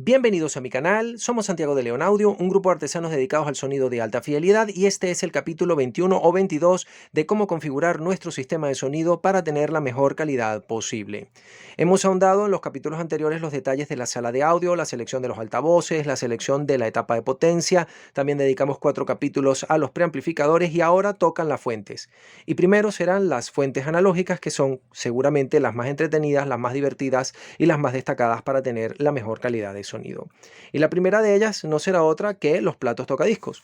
Bienvenidos a mi canal, somos Santiago de León Audio, un grupo de artesanos dedicados al sonido de alta fidelidad y este es el capítulo 21 o 22 de cómo configurar nuestro sistema de sonido para tener la mejor calidad posible. Hemos ahondado en los capítulos anteriores los detalles de la sala de audio, la selección de los altavoces, la selección de la etapa de potencia, también dedicamos 4 capítulos a los preamplificadores y ahora tocan las fuentes. Y primero serán las fuentes analógicas que son seguramente las más entretenidas, las más divertidas y las más destacadas para tener la mejor calidad de sonido. Y la primera de ellas no será otra que los platos tocadiscos.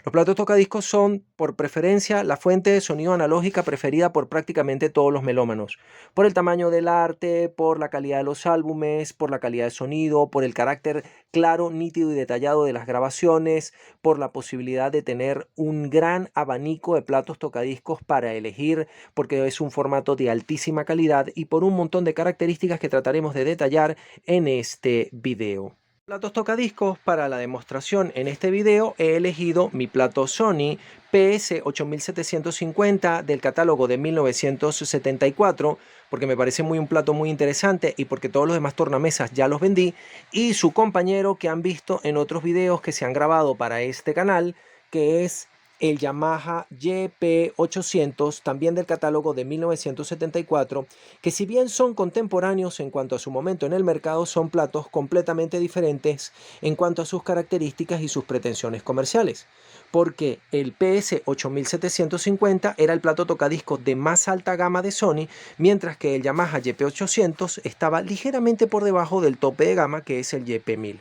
Los platos tocadiscos son, por preferencia, la fuente de sonido analógica preferida por prácticamente todos los melómanos. Por el tamaño del arte, por la calidad de los álbumes, por la calidad de sonido, por el carácter claro, nítido y detallado de las grabaciones, por la posibilidad de tener un gran abanico de platos tocadiscos para elegir, porque es un formato de altísima calidad y por un montón de características que trataremos de detallar en este video. Platos tocadiscos para la demostración en este video he elegido mi plato Sony PS8750 del catálogo de 1974 porque me parece un plato muy interesante y porque todos los demás tornamesas ya los vendí, y su compañero que han visto en otros videos que se han grabado para este canal, que es el Yamaha YP800, también del catálogo de 1974, que si bien son contemporáneos en cuanto a su momento en el mercado, son platos completamente diferentes en cuanto a sus características y sus pretensiones comerciales. Porque el PS8750 era el plato tocadiscos de más alta gama de Sony, mientras que el Yamaha YP800 estaba ligeramente por debajo del tope de gama, que es el YP1000.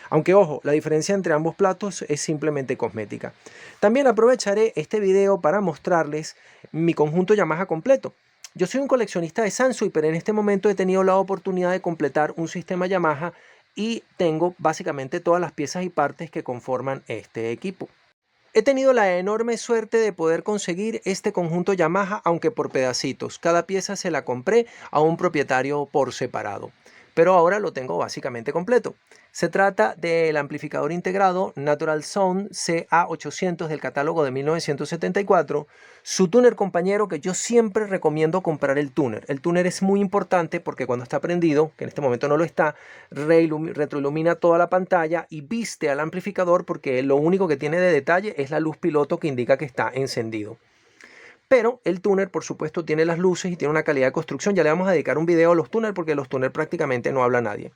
Aunque ojo, la diferencia entre ambos platos es simplemente cosmética. También aprovecharé este video para mostrarles mi conjunto Yamaha completo. Yo soy un coleccionista de Sansui, pero en este momento he tenido la oportunidad de completar un sistema Yamaha y tengo básicamente todas las piezas y partes que conforman este equipo. He tenido la enorme suerte de poder conseguir este conjunto Yamaha, aunque por pedacitos. Cada pieza se la compré a un propietario por separado, pero ahora lo tengo básicamente completo. Se trata del amplificador integrado Natural Sound CA800 del catálogo de 1974, su tuner compañero, que yo siempre recomiendo comprar el tuner. El tuner es muy importante porque cuando está prendido, que en este momento no lo está, retroilumina toda la pantalla y viste al amplificador, porque lo único que tiene de detalle es la luz piloto que indica que está encendido. Pero el tuner, por supuesto, tiene las luces y tiene una calidad de construcción. Ya le vamos a dedicar un video a los tuners porque los tuners prácticamente no habla nadie.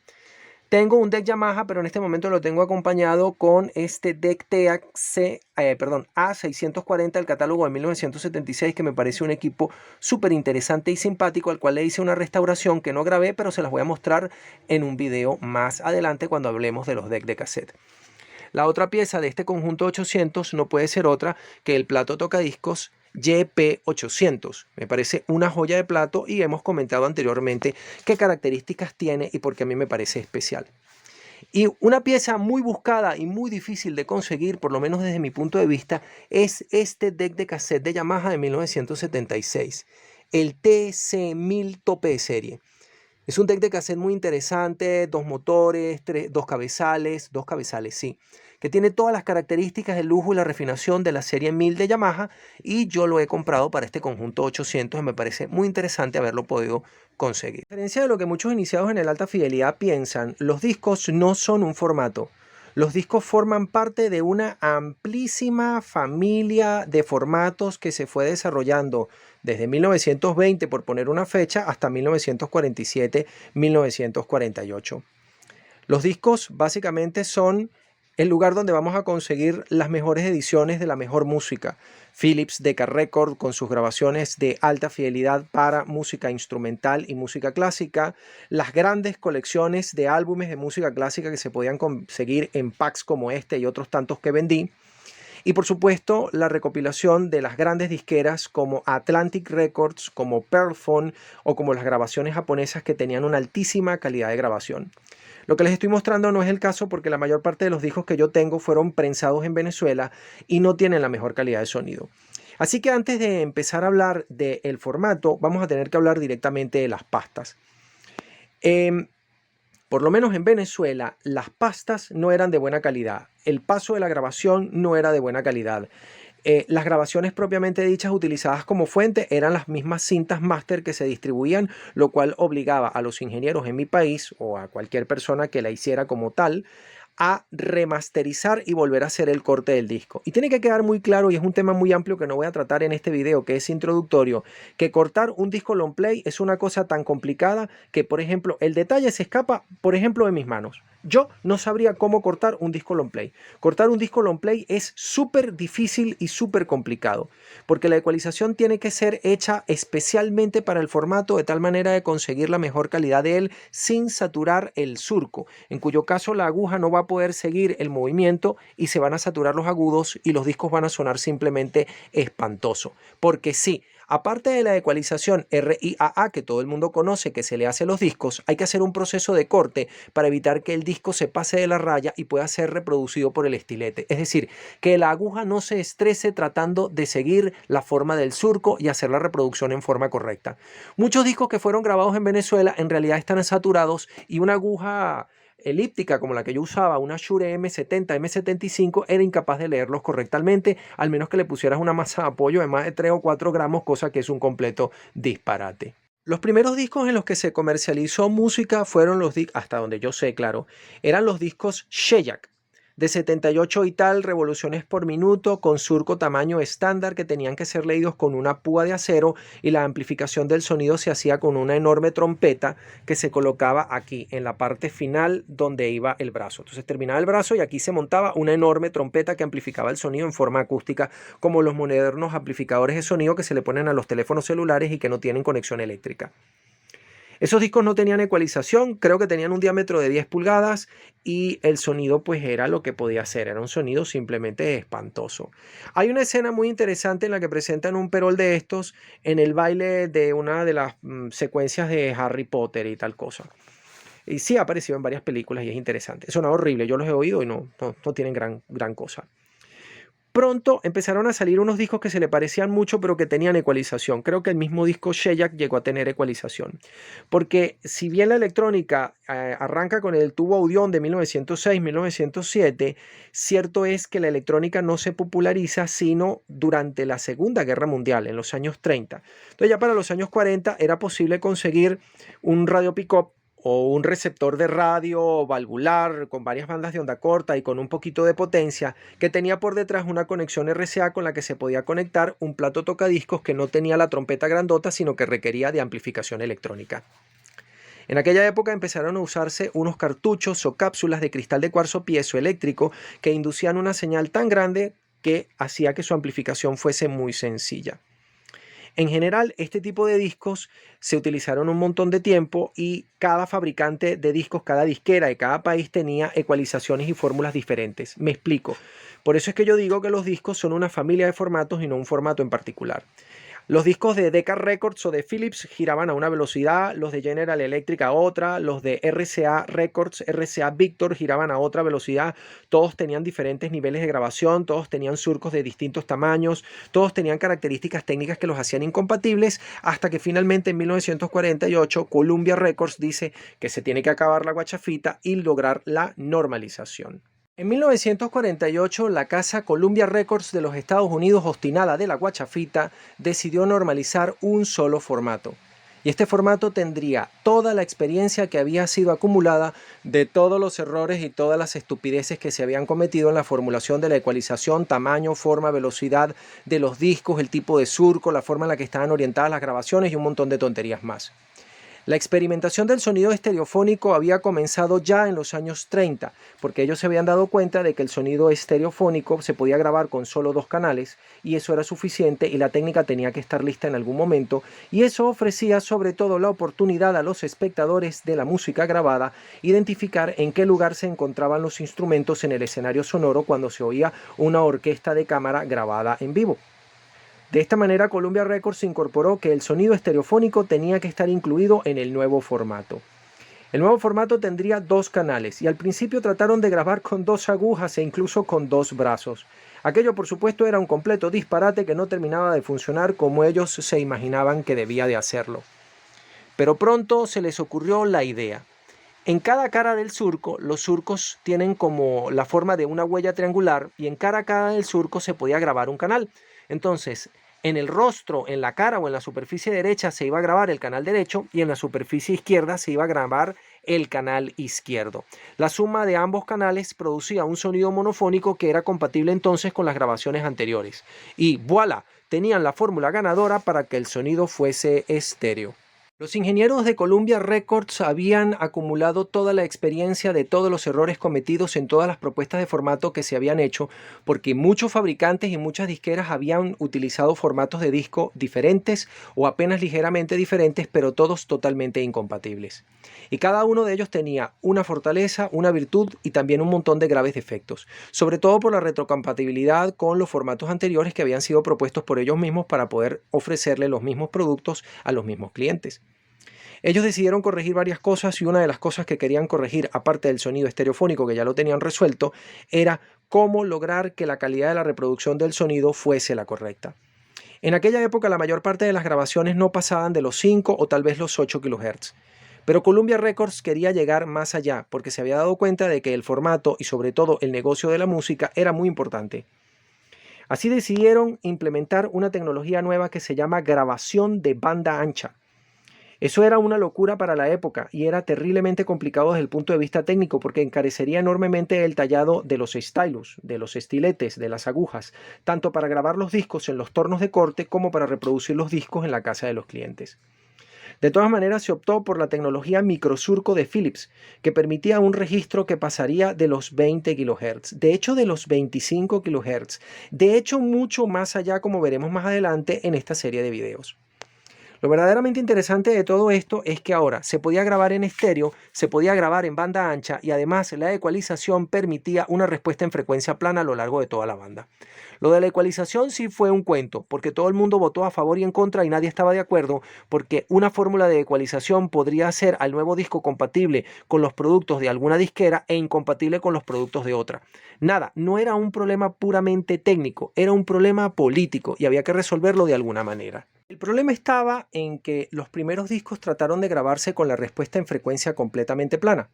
Tengo un deck Yamaha, pero en este momento lo tengo acompañado con este deck TEAC A640 del catálogo de 1976, que me parece un equipo súper interesante y simpático, al cual le hice una restauración que no grabé, pero se las voy a mostrar en un video más adelante cuando hablemos de los decks de cassette. La otra pieza de este conjunto 800 no puede ser otra que el plato tocadiscos YP800. Me parece una joya de plato y hemos comentado anteriormente qué características tiene y por qué a mí me parece especial. Y una pieza muy buscada y muy difícil de conseguir, por lo menos desde mi punto de vista, es este deck de cassette de Yamaha de 1976, el TC1000 tope de serie. Es un deck de cassette muy interesante, dos motores, dos cabezales, sí, que tiene todas las características de lujo y la refinación de la serie 1000 de Yamaha, y yo lo he comprado para este conjunto 800 y me parece muy interesante haberlo podido conseguir. A diferencia de lo que muchos iniciados en el alta fidelidad piensan, los discos no son un formato. Los discos forman parte de una amplísima familia de formatos que se fue desarrollando desde 1920, por poner una fecha, hasta 1947-1948. Los discos básicamente son el lugar donde vamos a conseguir las mejores ediciones de la mejor música. Philips Decca Record con sus grabaciones de alta fidelidad para música instrumental y música clásica, las grandes colecciones de álbumes de música clásica que se podían conseguir en packs como este y otros tantos que vendí, y por supuesto la recopilación de las grandes disqueras como Atlantic Records, como Pearlphone o como las grabaciones japonesas, que tenían una altísima calidad de grabación. Lo que les estoy mostrando no es el caso porque la mayor parte de los discos que yo tengo fueron prensados en Venezuela y no tienen la mejor calidad de sonido. Así que antes de empezar a hablar del formato, vamos a tener que hablar directamente de las pastas. Por lo menos en Venezuela, las pastas no eran de buena calidad. El paso de la grabación no era de buena calidad. Las grabaciones propiamente dichas utilizadas como fuente eran las mismas cintas máster que se distribuían, lo cual obligaba a los ingenieros en mi país o a cualquier persona que la hiciera como tal a remasterizar y volver a hacer el corte del disco. Y tiene que quedar muy claro, y es un tema muy amplio que no voy a tratar en este video, que es introductorio, que cortar un disco long play es una cosa tan complicada que, por ejemplo, el detalle se escapa, por ejemplo, de mis manos. Yo no sabría cómo cortar un disco long play. Cortar un disco long play es súper difícil y súper complicado, porque la ecualización tiene que ser hecha especialmente para el formato de tal manera de conseguir la mejor calidad de él sin saturar el surco, en cuyo caso la aguja no va a poder seguir el movimiento y se van a saturar los agudos y los discos van a sonar simplemente espantoso. Porque sí, aparte de la ecualización RIAA que todo el mundo conoce que se le hace a los discos, hay que hacer un proceso de corte para evitar que el disco se pase de la raya y pueda ser reproducido por el estilete. Es decir, que la aguja no se estrese tratando de seguir la forma del surco y hacer la reproducción en forma correcta. Muchos discos que fueron grabados en Venezuela en realidad están saturados y una aguja elíptica como la que yo usaba, una Shure M70, M75, era incapaz de leerlos correctamente, al menos que le pusieras una masa de apoyo de más de 3 o 4 gramos, cosa que es un completo disparate. Los primeros discos en los que se comercializó música fueron los discos, hasta donde yo sé, claro, eran los discos Shellac, de 78 y tal revoluciones por minuto, con surco tamaño estándar que tenían que ser leídos con una púa de acero, y la amplificación del sonido se hacía con una enorme trompeta que se colocaba aquí en la parte final donde iba el brazo. Entonces terminaba el brazo y aquí se montaba una enorme trompeta que amplificaba el sonido en forma acústica, como los modernos amplificadores de sonido que se le ponen a los teléfonos celulares y que no tienen conexión eléctrica. Esos discos no tenían ecualización, creo que tenían un diámetro de 10 pulgadas y el sonido pues era lo que podía ser, era un sonido simplemente espantoso. Hay una escena muy interesante en la que presentan un perol de estos en el baile de una de las secuencias de Harry Potter y tal cosa. Y sí ha aparecido en varias películas y es interesante. Suena horrible, yo los he oído y no tienen gran cosa. Pronto empezaron a salir unos discos que se le parecían mucho pero que tenían ecualización. Creo que el mismo disco Shellac llegó a tener ecualización. Porque si bien la electrónica arranca con el tubo Audion de 1906-1907, cierto es que la electrónica no se populariza sino durante la Segunda Guerra Mundial, en los años 30. Entonces ya para los años 40 era posible conseguir un radio pick-up o un receptor de radio valvular con varias bandas de onda corta y con un poquito de potencia, que tenía por detrás una conexión RCA con la que se podía conectar un plato tocadiscos que no tenía la trompeta grandota, sino que requería de amplificación electrónica. En aquella época empezaron a usarse unos cartuchos o cápsulas de cristal de cuarzo piezoeléctrico que inducían una señal tan grande que hacía que su amplificación fuese muy sencilla. En general, este tipo de discos se utilizaron un montón de tiempo y cada fabricante de discos, cada disquera de cada país tenía ecualizaciones y fórmulas diferentes. Me explico. Por eso es que yo digo que los discos son una familia de formatos y no un formato en particular. Los discos de Decca Records o de Philips giraban a una velocidad, los de General Electric a otra, los de RCA Records, RCA Victor giraban a otra velocidad, todos tenían diferentes niveles de grabación, todos tenían surcos de distintos tamaños, todos tenían características técnicas que los hacían incompatibles, hasta que finalmente en 1948 Columbia Records dice que se tiene que acabar la guachafita y lograr la normalización. En 1948, la casa Columbia Records de los Estados Unidos, obstinada de la guachafita, decidió normalizar un solo formato. Y este formato tendría toda la experiencia que había sido acumulada de todos los errores y todas las estupideces que se habían cometido en la formulación de la ecualización, tamaño, forma, velocidad de los discos, el tipo de surco, la forma en la que estaban orientadas las grabaciones y un montón de tonterías más. La experimentación del sonido estereofónico había comenzado ya en los años 30, porque ellos se habían dado cuenta de que el sonido estereofónico se podía grabar con solo 2 canales y eso era suficiente y la técnica tenía que estar lista en algún momento, y eso ofrecía sobre todo la oportunidad a los espectadores de la música grabada identificar en qué lugar se encontraban los instrumentos en el escenario sonoro cuando se oía una orquesta de cámara grabada en vivo. De esta manera, Columbia Records incorporó que el sonido estereofónico tenía que estar incluido en el nuevo formato. El nuevo formato tendría 2 canales y al principio trataron de grabar con 2 agujas e incluso con 2 brazos. Aquello, por supuesto, era un completo disparate que no terminaba de funcionar como ellos se imaginaban que debía de hacerlo. Pero pronto se les ocurrió la idea. En cada cara del surco, los surcos tienen como la forma de una huella triangular y en cada cara del surco se podía grabar un canal. Entonces, en el rostro, en la cara o en la superficie derecha se iba a grabar el canal derecho y en la superficie izquierda se iba a grabar el canal izquierdo. La suma de ambos canales producía un sonido monofónico que era compatible entonces con las grabaciones anteriores. Y voilà, tenían la fórmula ganadora para que el sonido fuese estéreo. Los ingenieros de Columbia Records habían acumulado toda la experiencia de todos los errores cometidos en todas las propuestas de formato que se habían hecho, porque muchos fabricantes y muchas disqueras habían utilizado formatos de disco diferentes o apenas ligeramente diferentes, pero todos totalmente incompatibles. Y cada uno de ellos tenía una fortaleza, una virtud y también un montón de graves defectos, sobre todo por la retrocompatibilidad con los formatos anteriores que habían sido propuestos por ellos mismos para poder ofrecerle los mismos productos a los mismos clientes. Ellos decidieron corregir varias cosas y una de las cosas que querían corregir, aparte del sonido estereofónico que ya lo tenían resuelto, era cómo lograr que la calidad de la reproducción del sonido fuese la correcta. En aquella época la mayor parte de las grabaciones no pasaban de los 5 o tal vez los 8 kHz. Pero Columbia Records quería llegar más allá porque se había dado cuenta de que el formato y sobre todo el negocio de la música era muy importante. Así decidieron implementar una tecnología nueva que se llama grabación de banda ancha. Eso era una locura para la época y era terriblemente complicado desde el punto de vista técnico porque encarecería enormemente el tallado de los stylus, de los estiletes, de las agujas, tanto para grabar los discos en los tornos de corte como para reproducir los discos en la casa de los clientes. De todas maneras, se optó por la tecnología microsurco de Philips, que permitía un registro que pasaría de los 20 kHz, de hecho de los 25 kHz, de hecho mucho más allá como veremos más adelante en esta serie de videos. Lo verdaderamente interesante de todo esto es que ahora se podía grabar en estéreo, se podía grabar en banda ancha y además la ecualización permitía una respuesta en frecuencia plana a lo largo de toda la banda. Lo de la ecualización sí fue un cuento, porque todo el mundo votó a favor y en contra y nadie estaba de acuerdo, porque una fórmula de ecualización podría hacer al nuevo disco compatible con los productos de alguna disquera e incompatible con los productos de otra. Nada, no era un problema puramente técnico, era un problema político y había que resolverlo de alguna manera. El problema estaba en que los primeros discos trataron de grabarse con la respuesta en frecuencia completamente plana.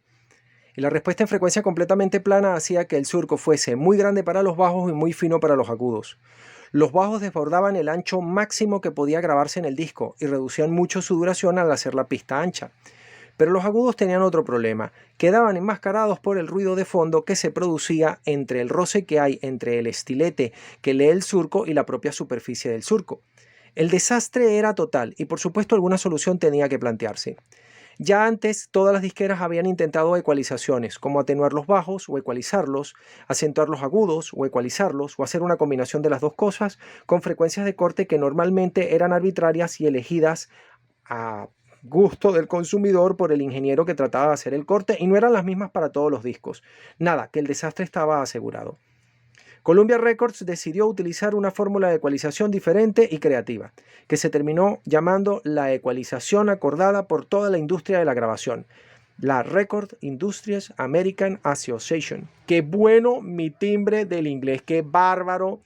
Y la respuesta en frecuencia completamente plana hacía que el surco fuese muy grande para los bajos y muy fino para los agudos. Los bajos desbordaban el ancho máximo que podía grabarse en el disco y reducían mucho su duración al hacer la pista ancha. Pero los agudos tenían otro problema, quedaban enmascarados por el ruido de fondo que se producía entre el roce que hay entre el estilete que lee el surco y la propia superficie del surco. El desastre era total y por supuesto alguna solución tenía que plantearse. Ya antes todas las disqueras habían intentado ecualizaciones, como atenuar los bajos o ecualizarlos, acentuar los agudos o ecualizarlos, o hacer una combinación de las dos cosas, con frecuencias de corte que normalmente eran arbitrarias y elegidas a gusto del consumidor por el ingeniero que trataba de hacer el corte y no eran las mismas para todos los discos. Nada, que el desastre estaba asegurado. Columbia Records decidió utilizar una fórmula de ecualización diferente y creativa, que se terminó llamando la ecualización acordada por toda la industria de la grabación, la Record Industries American Association. Qué bueno mi timbre del inglés, qué bárbaro,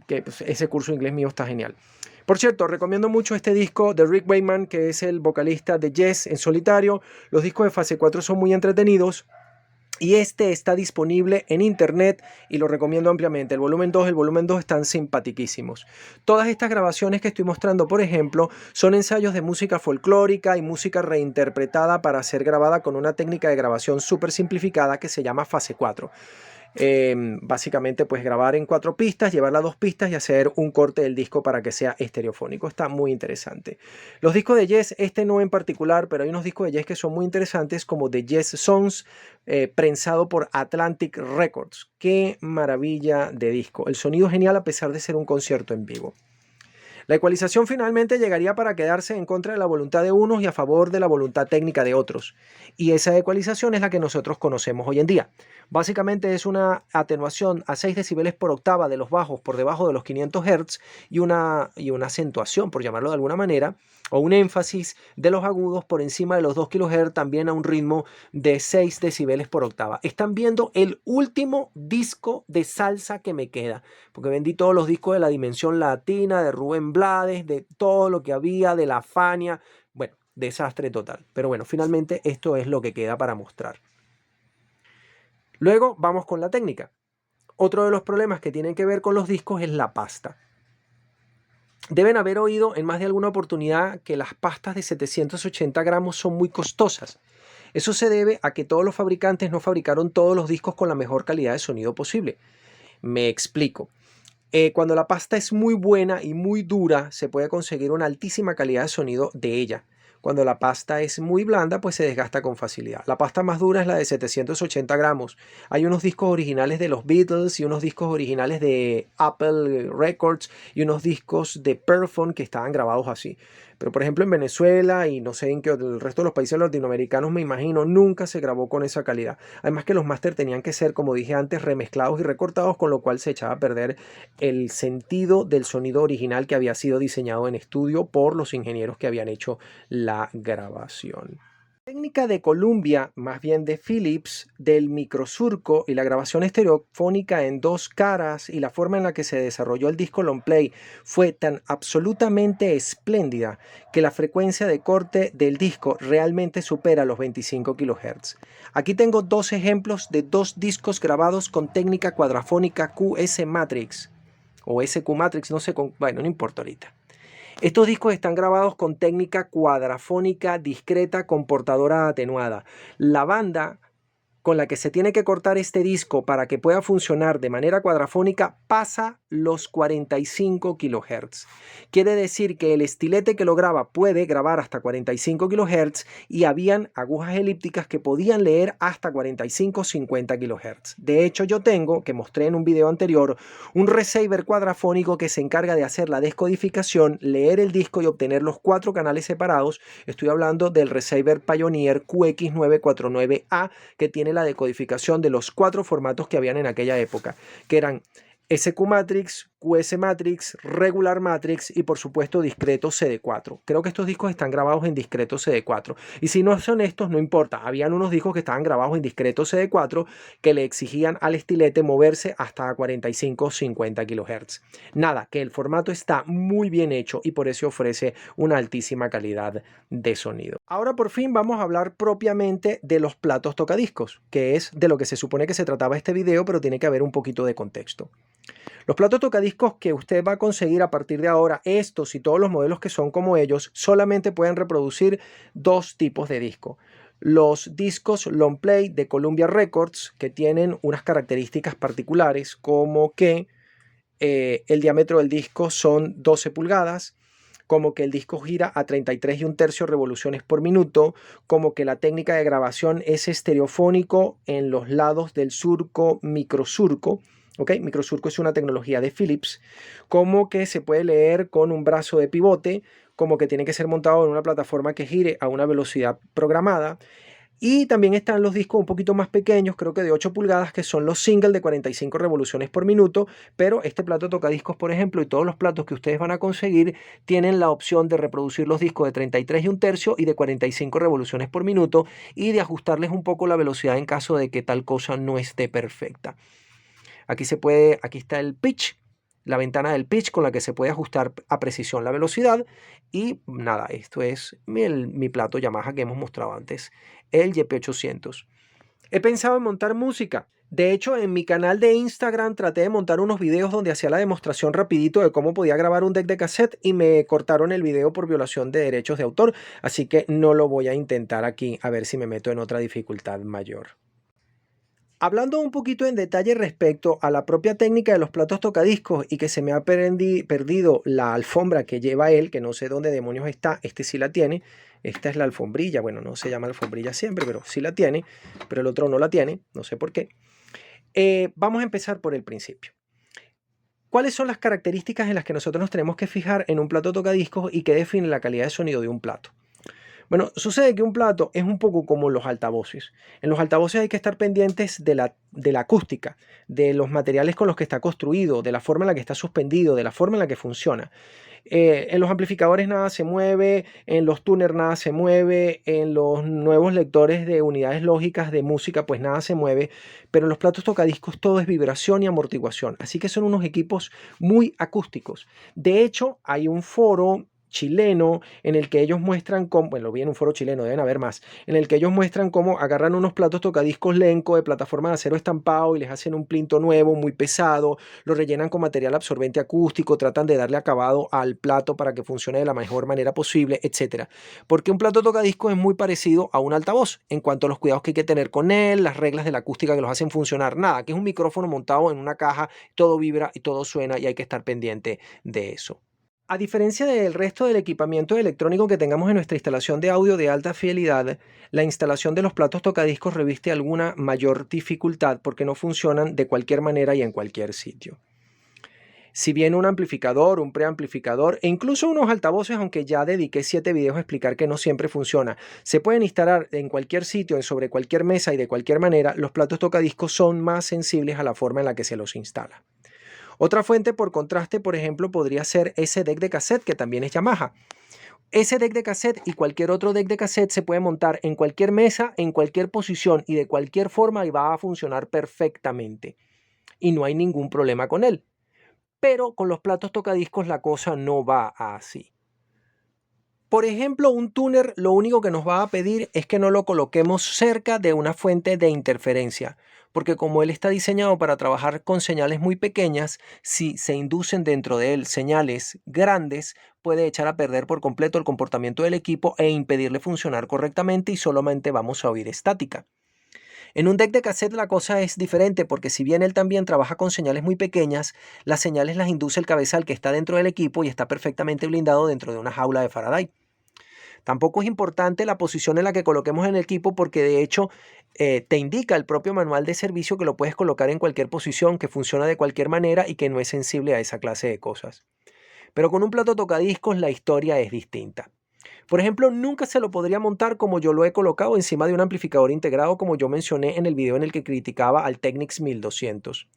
que pues, ese curso de inglés mío está genial. Por cierto, recomiendo mucho este disco de Rick Wakeman, que es el vocalista de Yes en solitario. Los discos de fase 4 son muy entretenidos. Y este está disponible en internet y lo recomiendo ampliamente. El volumen 2 están simpaticísimos. Todas estas grabaciones que estoy mostrando, por ejemplo, son ensayos de música folclórica y música reinterpretada para ser grabada con una técnica de grabación súper simplificada que se llama fase 4. Básicamente pues grabar en 4 pistas, llevarla a 2 pistas y hacer un corte del disco para que sea estereofónico. Está muy interesante. Los discos de Yes, este no en particular, pero hay unos discos de Yes que son muy interesantes como The Yes Songs, prensado por Atlantic Records. Qué maravilla de disco. El sonido es genial a pesar de ser un concierto en vivo. La ecualización finalmente llegaría para quedarse en contra de la voluntad de unos y a favor de la voluntad técnica de otros. Y esa ecualización es la que nosotros conocemos hoy en día. Básicamente es una atenuación a 6 decibeles por octava de los bajos por debajo de los 500 Hz y una acentuación, por llamarlo de alguna manera, o un énfasis de los agudos por encima de los 2 kHz también a un ritmo de 6 decibeles por octava. Están viendo el último disco de salsa que me queda, porque vendí todos los discos de La Dimensión Latina, de Rubén Blades, de todo lo que había, de La Fania. Bueno, desastre total. Pero bueno, finalmente esto es lo que queda para mostrar. Luego vamos con la técnica. Otro de los problemas que tienen que ver con los discos es la pasta. Deben haber oído en más de alguna oportunidad que las pastas de 780 gramos son muy costosas. Eso se debe a que todos los fabricantes no fabricaron todos los discos con la mejor calidad de sonido posible. Me explico. Cuando la pasta es muy buena y muy dura, se puede conseguir una altísima calidad de sonido de ella. Cuando la pasta es muy blanda, pues se desgasta con facilidad. La pasta más dura es la de 780 gramos. Hay unos discos originales de los Beatles y unos discos originales de Apple Records y unos discos de Perphone que estaban grabados así. Pero por ejemplo en Venezuela y no sé en qué el resto de los países latinoamericanos, me imagino, nunca se grabó con esa calidad. Además que los máster tenían que ser, como dije antes, remezclados y recortados, con lo cual se echaba a perder el sentido del sonido original que había sido diseñado en estudio por los ingenieros que habían hecho la grabación. La técnica de Columbia, más bien de Philips, del microsurco y la grabación estereofónica en dos caras y la forma en la que se desarrolló el disco long play fue tan absolutamente espléndida que la frecuencia de corte del disco realmente supera los 25 kHz. Aquí tengo dos ejemplos de dos discos grabados con técnica cuadrafónica QS Matrix o SQ Matrix, no sé, bueno, no importa ahorita. Estos discos están grabados con técnica cuadrafónica discreta con portadora atenuada. La banda con la que se tiene que cortar este disco para que pueda funcionar de manera cuadrafónica pasa los 45 kHz. Quiere decir que el estilete que lo graba puede grabar hasta 45 kHz y habían agujas elípticas que podían leer hasta 45-50 kHz. De hecho, yo tengo, que mostré en un video anterior, un receiver cuadrafónico que se encarga de hacer la descodificación, leer el disco y obtener los 4 canales separados. Estoy hablando del receiver Pioneer QX949A, que tiene la decodificación de los 4 formatos que habían en aquella época, que eran SQ Matrix, QS Matrix, Regular Matrix y por supuesto discreto CD4. Creo que estos discos están grabados en discreto CD4. Y si no son estos, no importa. Habían unos discos que estaban grabados en discreto CD4 que le exigían al estilete moverse hasta 45-50 kHz. Nada, que el formato está muy bien hecho y por eso ofrece una altísima calidad de sonido. Ahora por fin vamos a hablar propiamente de los platos tocadiscos, que es de lo que se supone que se trataba este video, pero tiene que haber un poquito de contexto. Los platos tocadiscos que usted va a conseguir a partir de ahora, estos y todos los modelos que son como ellos, solamente pueden reproducir dos tipos de disco. Los discos long play de Columbia Records, que tienen unas características particulares, como que el diámetro del disco son 12 pulgadas, como que el disco gira a 33 1/3 revoluciones por minuto, como que la técnica de grabación es estereofónico en los lados del surco microsurco. ¿Ok? Microsurco es una tecnología de Philips, como que se puede leer con un brazo de pivote, como que tiene que ser montado en una plataforma que gire a una velocidad programada. Y también están los discos un poquito más pequeños, creo que de 8 pulgadas, que son los single de 45 revoluciones por minuto, pero este plato tocadiscos, por ejemplo, y todos los platos que ustedes van a conseguir, tienen la opción de reproducir los discos de 33 1/3 y de 45 revoluciones por minuto y de ajustarles un poco la velocidad en caso de que tal cosa no esté perfecta. Aquí está el pitch, la ventana del pitch con la que se puede ajustar a precisión la velocidad. Y nada, esto es mi plato Yamaha que hemos mostrado antes, el YP800. He pensado en montar música. De hecho, en mi canal de Instagram traté de montar unos videos donde hacía la demostración rapidito de cómo podía grabar un deck de cassette y me cortaron el video por violación de derechos de autor, así que no lo voy a intentar aquí, a ver si me meto en otra dificultad mayor. Hablando un poquito en detalle respecto a la propia técnica de los platos tocadiscos y que se me ha perdido la alfombra que lleva él, que no sé dónde demonios está, este sí la tiene, esta es la alfombrilla, bueno, no se llama alfombrilla siempre, pero sí la tiene, pero el otro no la tiene, no sé por qué. Vamos a empezar por el principio. ¿Cuáles son las características en las que nosotros nos tenemos que fijar en un plato tocadiscos y que define la calidad de sonido de un plato? Bueno, sucede que un plato es un poco como los altavoces. En los altavoces hay que estar pendientes de la acústica, de los materiales con los que está construido, de la forma en la que está suspendido, de la forma en la que funciona. En los amplificadores nada se mueve, en los tuners nada se mueve, en los nuevos lectores de unidades lógicas de música pues nada se mueve, pero en los platos tocadiscos todo es vibración y amortiguación, así que son unos equipos muy acústicos. De hecho, hay un foro chileno en el que ellos muestran cómo, bueno, lo vi en un foro chileno, deben haber más, en el que ellos muestran cómo agarran unos platos tocadiscos Lenco de plataforma de acero estampado y les hacen un plinto nuevo, muy pesado, lo rellenan con material absorbente acústico, tratan de darle acabado al plato para que funcione de la mejor manera posible, etc. Porque un plato tocadiscos es muy parecido a un altavoz en cuanto a los cuidados que hay que tener con él, las reglas de la acústica que los hacen funcionar, nada, que es un micrófono montado en una caja, todo vibra y todo suena y hay que estar pendiente de eso. A diferencia del resto del equipamiento electrónico que tengamos en nuestra instalación de audio de alta fidelidad, la instalación de los platos tocadiscos reviste alguna mayor dificultad porque no funcionan de cualquier manera y en cualquier sitio. Si bien un amplificador, un preamplificador e incluso unos altavoces, aunque ya dediqué 7 videos a explicar que no siempre funciona, se pueden instalar en cualquier sitio, sobre cualquier mesa y de cualquier manera, los platos tocadiscos son más sensibles a la forma en la que se los instala. Otra fuente por contraste, por ejemplo, podría ser ese deck de cassette, que también es Yamaha. Ese deck de cassette y cualquier otro deck de cassette se puede montar en cualquier mesa, en cualquier posición y de cualquier forma y va a funcionar perfectamente. Y no hay ningún problema con él. Pero con los platos tocadiscos la cosa no va así. Por ejemplo, un tuner lo único que nos va a pedir es que no lo coloquemos cerca de una fuente de interferencia, porque como él está diseñado para trabajar con señales muy pequeñas, si se inducen dentro de él señales grandes, puede echar a perder por completo el comportamiento del equipo e impedirle funcionar correctamente y solamente vamos a oír estática. En un deck de cassette la cosa es diferente porque si bien él también trabaja con señales muy pequeñas, las señales las induce el cabezal que está dentro del equipo y está perfectamente blindado dentro de una jaula de Faraday. Tampoco es importante la posición en la que coloquemos en el equipo porque de hecho te indica el propio manual de servicio que lo puedes colocar en cualquier posición, que funciona de cualquier manera y que no es sensible a esa clase de cosas. Pero con un plato tocadiscos la historia es distinta. Por ejemplo, nunca se lo podría montar como yo lo he colocado encima de un amplificador integrado como yo mencioné en el video en el que criticaba al Technics 1200.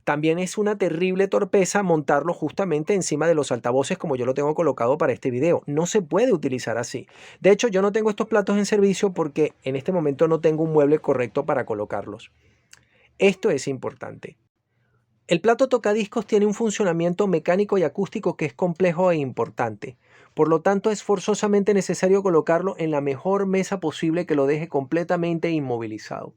También es una terrible torpeza montarlo justamente encima de los altavoces como yo lo tengo colocado para este video. No se puede utilizar así. De hecho, yo no tengo estos platos en servicio porque en este momento no tengo un mueble correcto para colocarlos. Esto es importante. El plato tocadiscos tiene un funcionamiento mecánico y acústico que es complejo e importante. Por lo tanto, es forzosamente necesario colocarlo en la mejor mesa posible que lo deje completamente inmovilizado.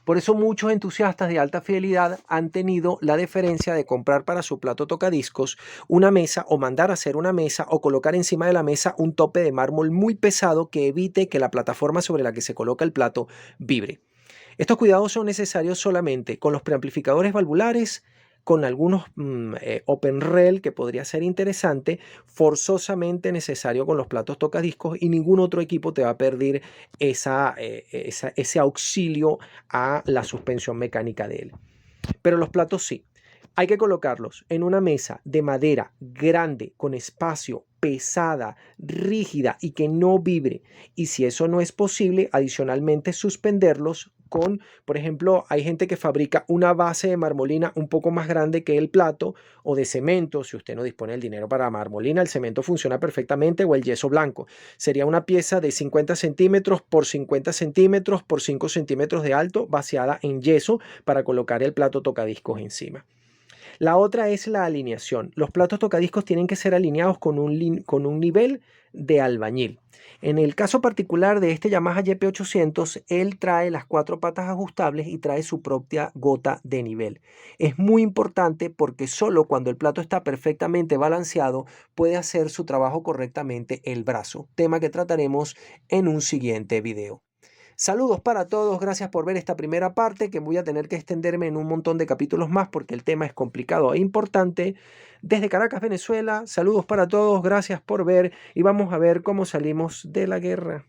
Por eso muchos entusiastas de alta fidelidad han tenido la deferencia de comprar para su plato tocadiscos una mesa o mandar a hacer una mesa o colocar encima de la mesa un tope de mármol muy pesado que evite que la plataforma sobre la que se coloca el plato vibre. Estos cuidados son necesarios solamente con los preamplificadores valvulares, con algunos open rail que podría ser interesante, forzosamente necesario con los platos tocadiscos y ningún otro equipo te va a perder ese auxilio a la suspensión mecánica de él. Pero los platos sí. Hay que colocarlos en una mesa de madera grande, con espacio, pesada, rígida y que no vibre. Y si eso no es posible, adicionalmente suspenderlos con, por ejemplo, hay gente que fabrica una base de marmolina un poco más grande que el plato o de cemento. Si usted no dispone del dinero para marmolina, el cemento funciona perfectamente o el yeso blanco. Sería una pieza de 50 centímetros por 50 centímetros por 5 centímetros de alto, vaciada en yeso para colocar el plato tocadiscos encima. La otra es la alineación. Los platos tocadiscos tienen que ser alineados con un nivel de albañil. En el caso particular de este Yamaha YP800, él trae las 4 patas ajustables y trae su propia gota de nivel. Es muy importante porque solo cuando el plato está perfectamente balanceado puede hacer su trabajo correctamente el brazo, tema que trataremos en un siguiente video. Saludos para todos, gracias por ver esta primera parte que voy a tener que extenderme en un montón de capítulos más porque el tema es complicado e importante. Desde Caracas, Venezuela, saludos para todos, gracias por ver y vamos a ver cómo salimos de la guerra.